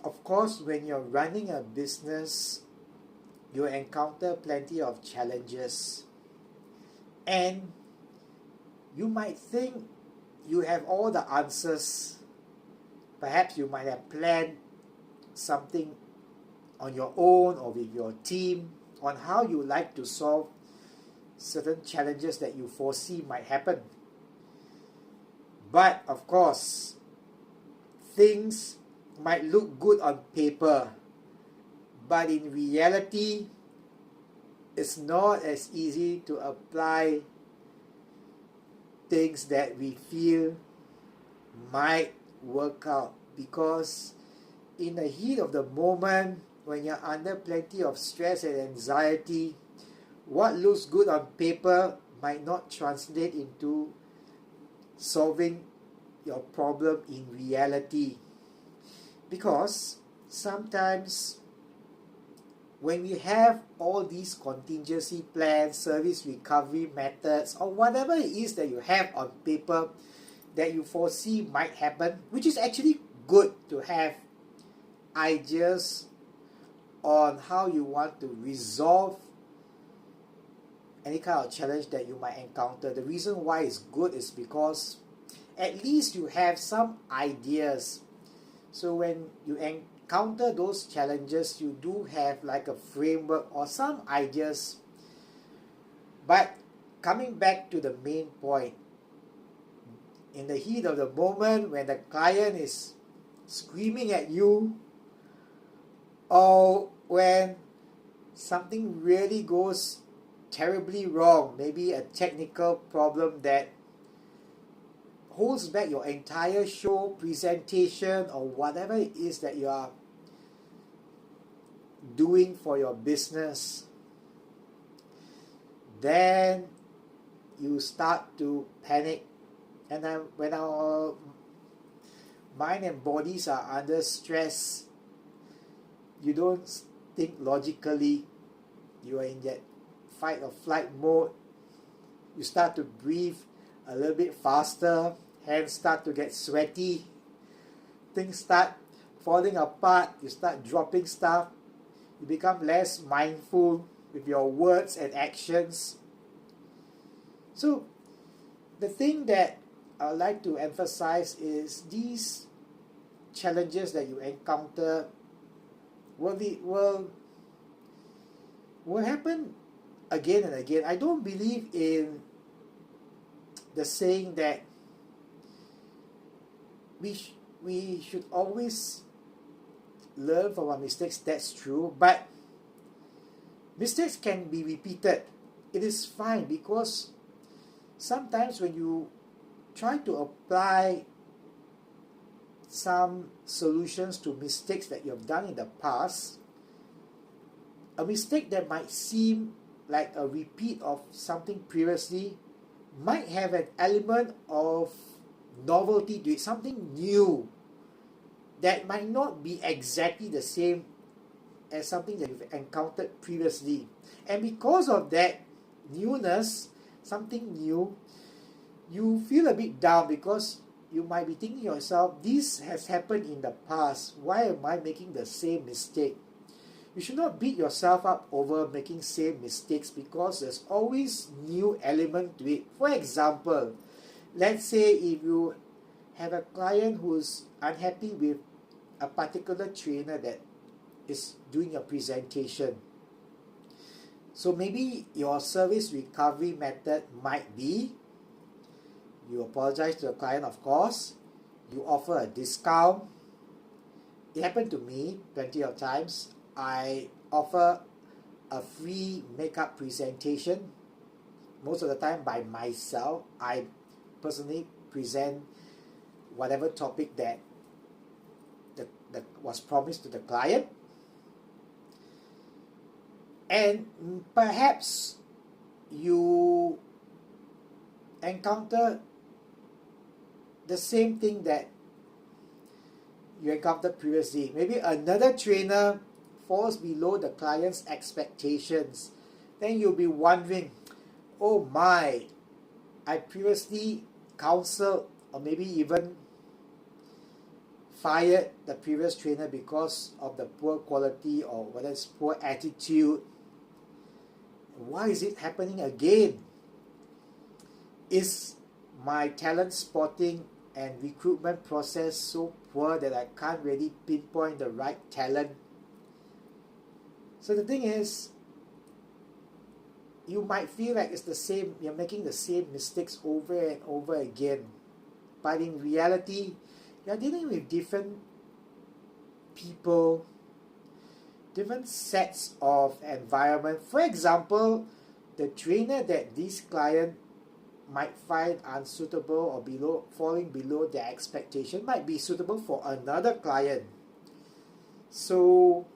Of course, when you're running a business, you encounter plenty of challenges. And you might think you have all the answers. Perhaps you might have planned something on your own or with your team on how you like to solve certain challenges that you foresee might happen. But of course, things might look good on paper, but in reality, it's not as easy to apply things that we feel might work out, because in the heat of the moment, when you're under plenty of stress and anxiety, what looks good on paper might not translate into solving your problem in reality. Because sometimes when we have all these contingency plans, service recovery methods, or whatever it is that you have on paper that you foresee might happen, which is actually good to have ideas on how you want to resolve any kind of challenge that you might encounter. The reason why it's good is because at least you have some ideas. So when you encounter those challenges, you do have like a framework or some ideas. But coming back to the main point, in the heat of the moment, when the client is screaming at you, or when something really goes terribly wrong, maybe a technical problem that holds back your entire show, presentation, or whatever it is that you are doing for your business, then you start to panic. And then when our mind and bodies are under stress, you don't think logically. You are in that fight or flight mode. You start to breathe a little bit faster, hands start to get sweaty, things start falling apart, you start dropping stuff, you become less mindful with your words and actions. So the thing that I'd like to emphasize is these challenges that you encounter will happen again and again. I don't believe in the saying that we should always learn from our mistakes. That's true, but mistakes can be repeated. It is fine, because sometimes when you try to apply some solutions to mistakes that you have done in the past, a mistake that might seem like a repeat of something previously might have an element of novelty to it, something new that might not be exactly the same as something that you've encountered previously. And because of that newness, something new, you feel a bit down, because you might be thinking to yourself, this has happened in the past, why am I making the same mistake? You should not beat yourself up over making same mistakes, because there's always new element to it. For example, let's say if you have a client who's unhappy with a particular trainer that is doing a presentation. So maybe your service recovery method might be, you apologize to the client, of course, you offer a discount. It happened to me plenty of times. I offer a free makeup presentation, most of the time by myself. I personally present whatever topic that was promised to the client. And perhaps you encounter the same thing that you encountered previously. Maybe another trainer falls below the client's expectations. Then you'll be wondering, oh my, I previously counseled or maybe even fired the previous trainer because of the poor quality or whether it's poor attitude. Why is it happening again? Is my talent spotting and recruitment process so poor that I can't really pinpoint the right talent? So the thing is, you might feel like it's the same, you're making the same mistakes over and over again. But in reality, you're dealing with different people, different sets of environment. For example, the trainer that this client might find unsuitable or falling below their expectation might be suitable for another client. So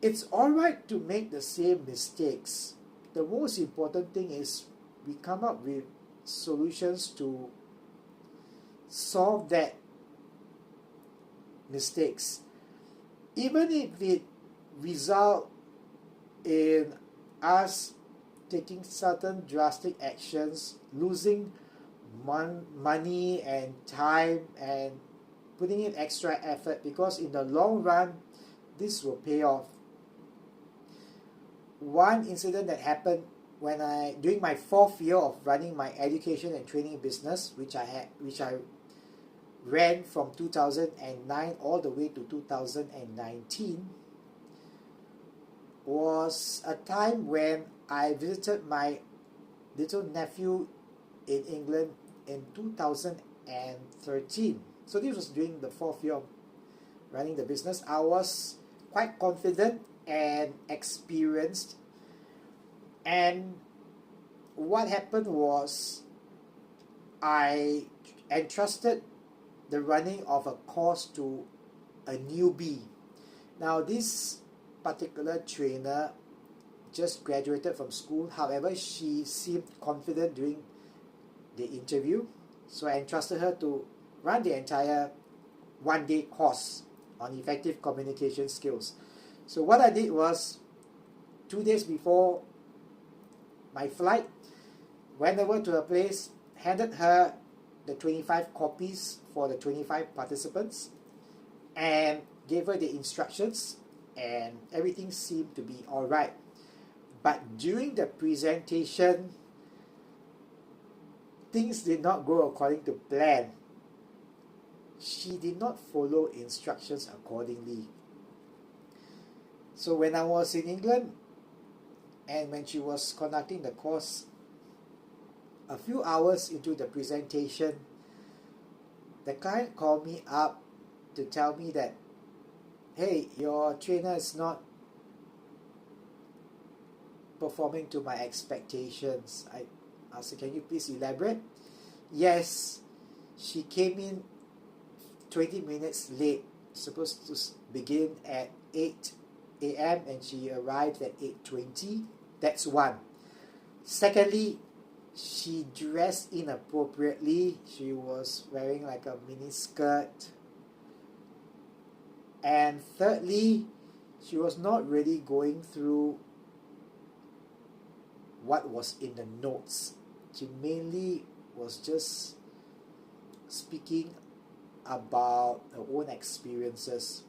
it's alright to make the same mistakes. The most important thing is we come up with solutions to solve that mistakes. Even if it result in us taking certain drastic actions, losing money and time and putting in extra effort, because in the long run this will pay off. One incident that happened during my 4th year of running my education and training business, which I ran from 2009 all the way to 2019, was a time when I visited my little nephew in England in 2013. So this was during the 4th year of running the business. I was quite confident and experienced, and what happened was I entrusted the running of a course to a newbie. Now this particular trainer just graduated from school, however she seemed confident during the interview, so I entrusted her to run the entire 1-day course on effective communication skills. So what I did was, 2 days before my flight, went over to her place, handed her the 25 copies for the 25 participants, and gave her the instructions, and everything seemed to be alright. But during the presentation, things did not go according to plan. She did not follow instructions accordingly. So when I was in England, and when she was conducting the course, a few hours into the presentation, the client called me up to tell me that, hey, your trainer is not performing to my expectations. I asked, can you please elaborate? Yes, she came in 20 minutes late, supposed to begin at 8 a.m. and she arrived at 8:20. That's one. Secondly, she dressed inappropriately. She was wearing like a mini skirt. And thirdly, she was not really going through what was in the notes. She mainly was just speaking about her own experiences.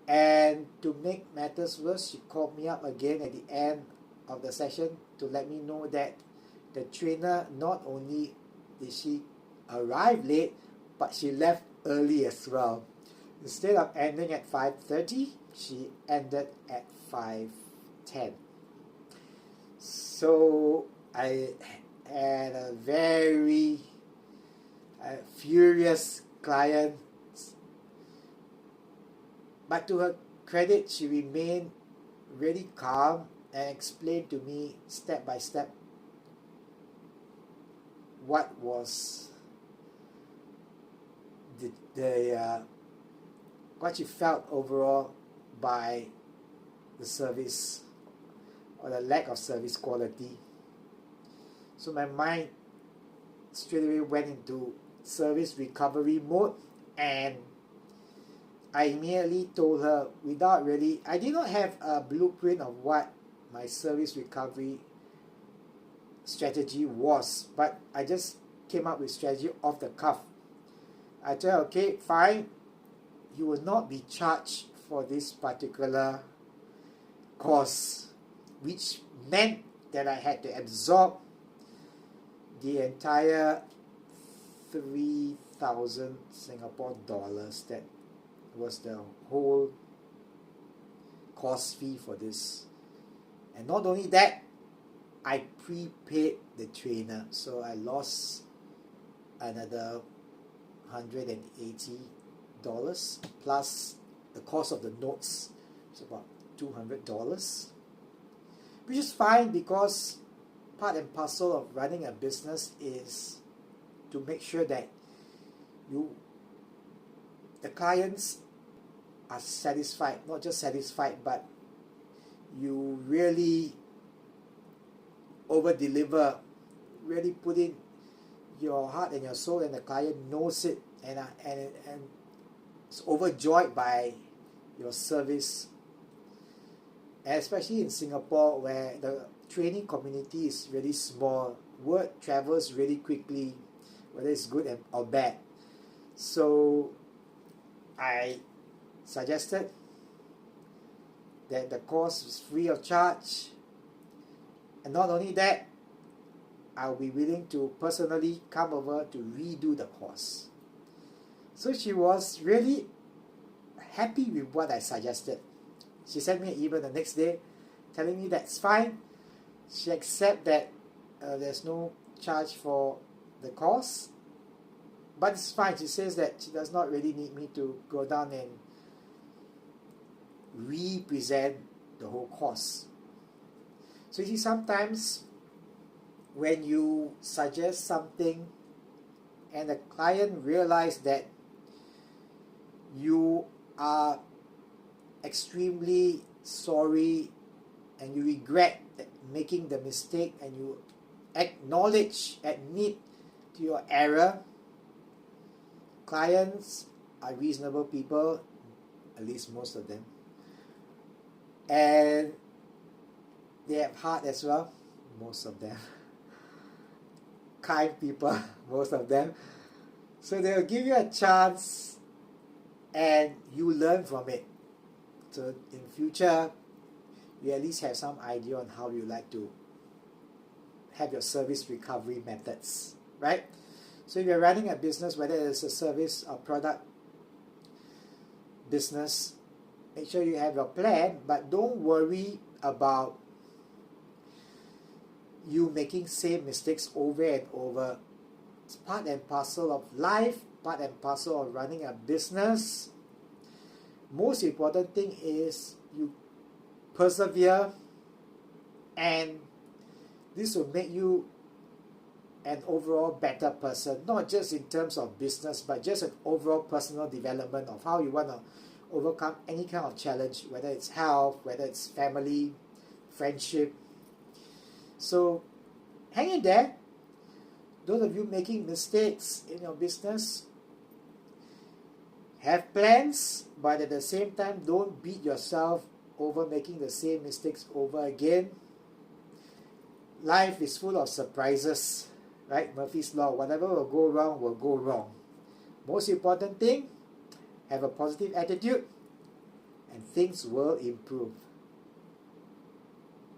And to make matters worse, she called me up again at the end of the session to let me know that the trainer, not only did she arrive late, but she left early as well. Instead of ending at 5:30, she ended at 5:10. So I had a very furious client. But to her credit, she remained really calm and explained to me step by step what was what she felt overall by the service or the lack of service quality. So my mind straight away went into service recovery mode, and I immediately told her, I did not have a blueprint of what my service recovery strategy was, but I just came up with strategy off the cuff. I tell her, okay, fine, you will not be charged for this particular course, which meant that I had to absorb the entire 3,000 Singapore dollars. That was the whole course fee for this. And not only that, I prepaid the trainer, so I lost another $180 plus the cost of the notes. It's about $200, which is fine, because part and parcel of running a business is to make sure that the clients are satisfied, not just satisfied, but you really over deliver, really put in your heart and your soul, and the client knows it and is overjoyed by your service. And especially in Singapore, where the training community is really small, word travels really quickly, whether it's good or bad. So I suggested that the course was free of charge, and not only that, I'll be willing to personally come over to redo the course. So she was really happy with what I suggested. She sent me an email the next day telling me that's fine. She accepts that there's no charge for the course, but it's fine. She says that she does not really need me to go down and represent the whole course. So you see, sometimes when you suggest something and the client realizes that you are extremely sorry and you regret making the mistake, and you admit to your error. Clients are reasonable people, at least most of them, and they have heart as well, most of them. Kind people, most of them. So they'll give you a chance and you learn from it. So in future, you at least have some idea on how you like to have your service recovery methods, right? So if you're running a business, whether it's a service or product business, make sure you have your plan, but don't worry about you making same mistakes over and over. It's part and parcel of life, part and parcel of running a business. Most important thing is you persevere, and this will make you an overall better person, not just in terms of business, but just an overall personal development of how you want to overcome any kind of challenge, whether it's health, whether it's family, friendship. So hang in there. Those of you making mistakes in your business, have plans, but at the same time don't beat yourself over making the same mistakes over again. Life is full of surprises, right? Murphy's Law, whatever will go wrong will go wrong. Most important thing, have a positive attitude and things will improve.